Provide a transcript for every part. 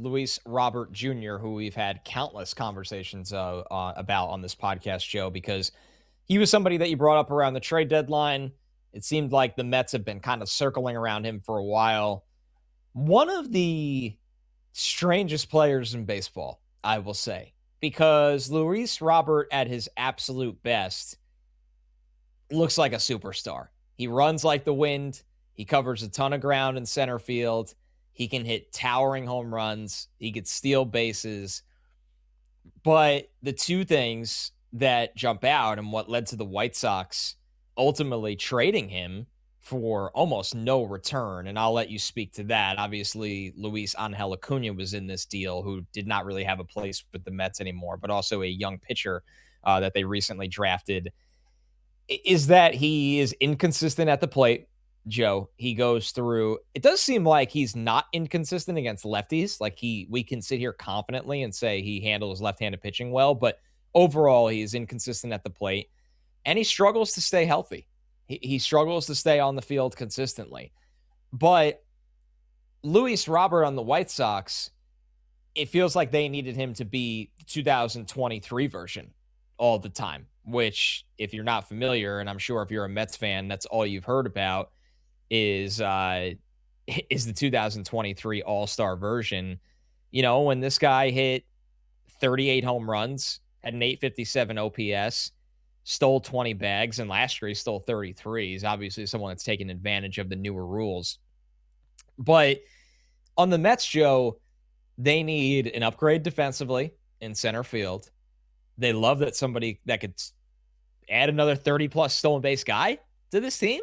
Luis Robert Jr., who we've had countless conversations about on this podcast, Joe, because he was somebody that you brought up around the trade deadline. It seemed like the Mets have been kind of circling around him for a while. One of the strangest players in baseball, I will say, because Luis Robert at his absolute best looks like a superstar. He runs like the wind. He covers a ton of ground in center field. He can hit towering home runs. He could steal bases. But the two things that jump out and what led to the White Sox ultimately trading him for almost no return, and I'll let you speak to that. Obviously, Luis Angel Acuna was in this deal, who did not really have a place with the Mets anymore, but also a young pitcher that they recently drafted, is that he is inconsistent at the plate. Joe, he goes through, it does seem like he's not inconsistent against lefties. Like we can sit here confidently and say he handles left-handed pitching well, but overall he's inconsistent at the plate and he struggles to stay healthy. He struggles to stay on the field consistently. But Luis Robert on the White Sox, it feels like they needed him to be the 2023 version all the time, which if you're not familiar, and I'm sure if you're a Mets fan, that's all you've heard about, is the 2023 All-Star version. You know, when this guy hit 38 home runs, had an 857 OPS, stole 20 bags, and last year he stole 33. He's obviously someone that's taken advantage of the newer rules. But on the Mets, Joe, they need an upgrade defensively in center field. They love that somebody that could add another 30-plus stolen base guy to this team.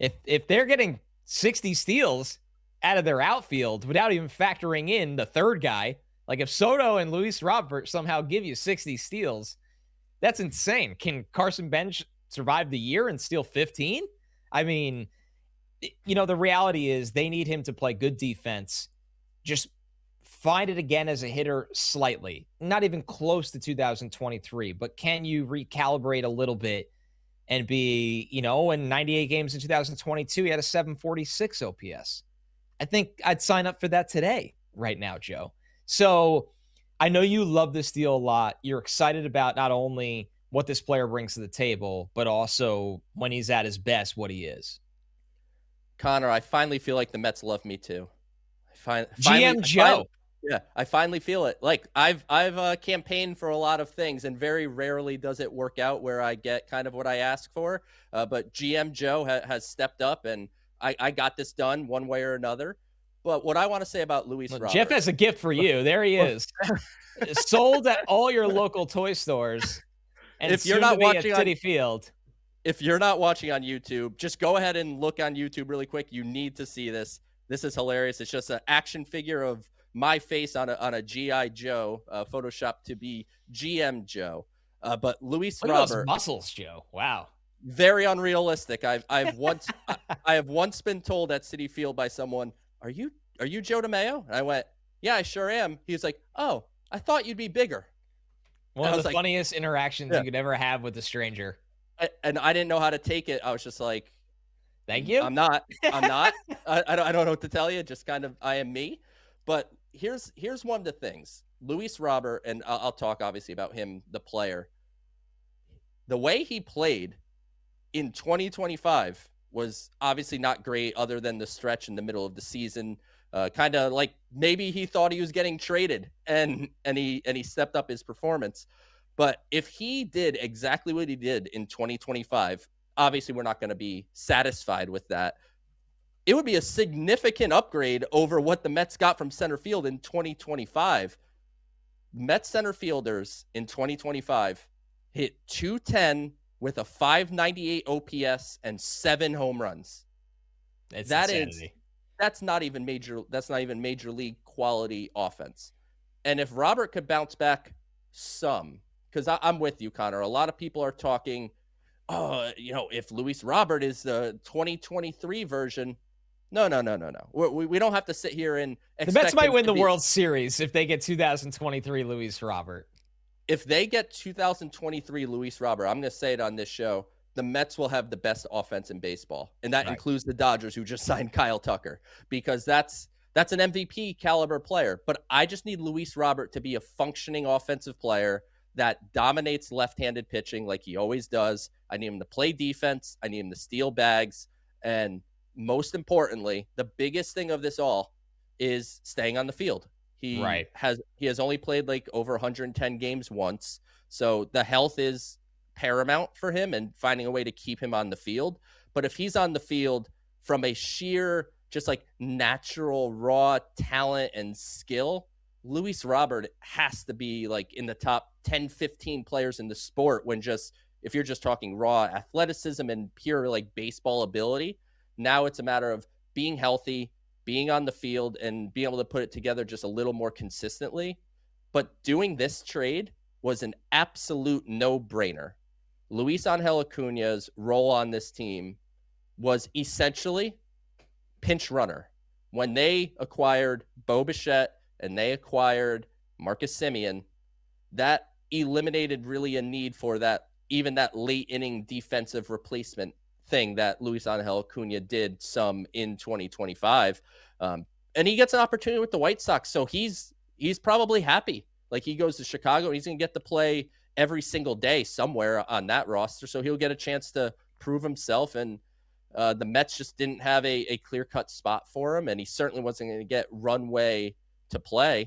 If they're getting 60 steals out of their outfield without even factoring in the third guy, like if Soto and Luis Robert somehow give you 60 steals, that's insane. Can Carson Bench survive the year and steal 15? I mean, you know, the reality is they need him to play good defense. Just find it again as a hitter slightly. Not even close to 2023, but can you recalibrate a little bit and be, you know, in 98 games in 2022, he had a 746 OPS. I think I'd sign up for that today, right now, Joe. So I know you love this deal a lot. You're excited about not only what this player brings to the table, but also when he's at his best, what he is. Connor, I finally feel like the Mets love me too. GM Joe. I finally feel it. Like I've campaigned for a lot of things, and very rarely does it work out where I get kind of what I ask for. But GM Joe has stepped up, and I got this done one way or another. But what I want to say about Luis Robert, Jeff has a gift for you. There he is, sold at all your local toy stores. And if you're not watching at Citi Field, if you're not watching on YouTube, just go ahead and look on YouTube really quick. You need to see this. This is hilarious. It's just an action figure of my face on a G.I. Joe, photoshopped to be GM Joe. But Luis Look Robert, at those muscles, Joe. Wow, very unrealistic. I have once been told at Citi Field by someone, "Are you Joe DeMayo?" And I went, "Yeah, I sure am." He was like, "Oh, I thought you'd be bigger." One of the funniest interactions you could ever have with a stranger. And I didn't know how to take it. I was just like, "Thank you." I'm not. I don't know what to tell you. Just kind of, I am me. But here's one of the things. Luis Robert, and I'll talk obviously about him, the player. The way he played in 2025 was obviously not great, other than the stretch in the middle of the season. Kind of like maybe he thought he was getting traded, and he stepped up his performance. But if he did exactly what he did in 2025, obviously we're not going to be satisfied with that. It would be a significant upgrade over what the Mets got from center field in 2025. Mets center fielders in 2025 hit 210 with a 598 OPS and 7 home runs. That's not even major league quality offense. And if Robert could bounce back some, because I'm with you, Connor. A lot of people are talking, if Luis Robert is the 2023 version. No. We don't have to sit here and expect the Mets might win the World Series if they get 2023 Luis Robert. If they get 2023 Luis Robert, I'm going to say it on this show, the Mets will have the best offense in baseball. And that includes the Dodgers, who just signed Kyle Tucker, because that's That's an MVP caliber player. But I just need Luis Robert to be a functioning offensive player that dominates left-handed pitching like he always does. I need him to play defense. I need him to steal bags. And most importantly, the biggest thing of this all is staying on the field. He has only played like over 110 games once. So the health is paramount for him and finding a way to keep him on the field. But if he's on the field from a sheer, just like natural, raw talent and skill, Luis Robert has to be like in the top 10, 15 players in the sport when just, if you're just talking raw athleticism and pure like baseball ability. Now it's a matter of being healthy, being on the field, and being able to put it together just a little more consistently. But doing this trade was an absolute no-brainer. Luis Angel Acuna's role on this team was essentially pinch runner. When they acquired Bo Bichette and they acquired Marcus Semien, that eliminated really a need for that, even that late inning defensive replacement thing that Luis Angel Acuna did some in 2025. And he gets an opportunity with the White Sox. So he's probably happy. Like, he goes to Chicago and he's going to get to play every single day somewhere on that roster. So he'll get a chance to prove himself. And the Mets just didn't have a clear-cut spot for him. And he certainly wasn't going to get runway to play.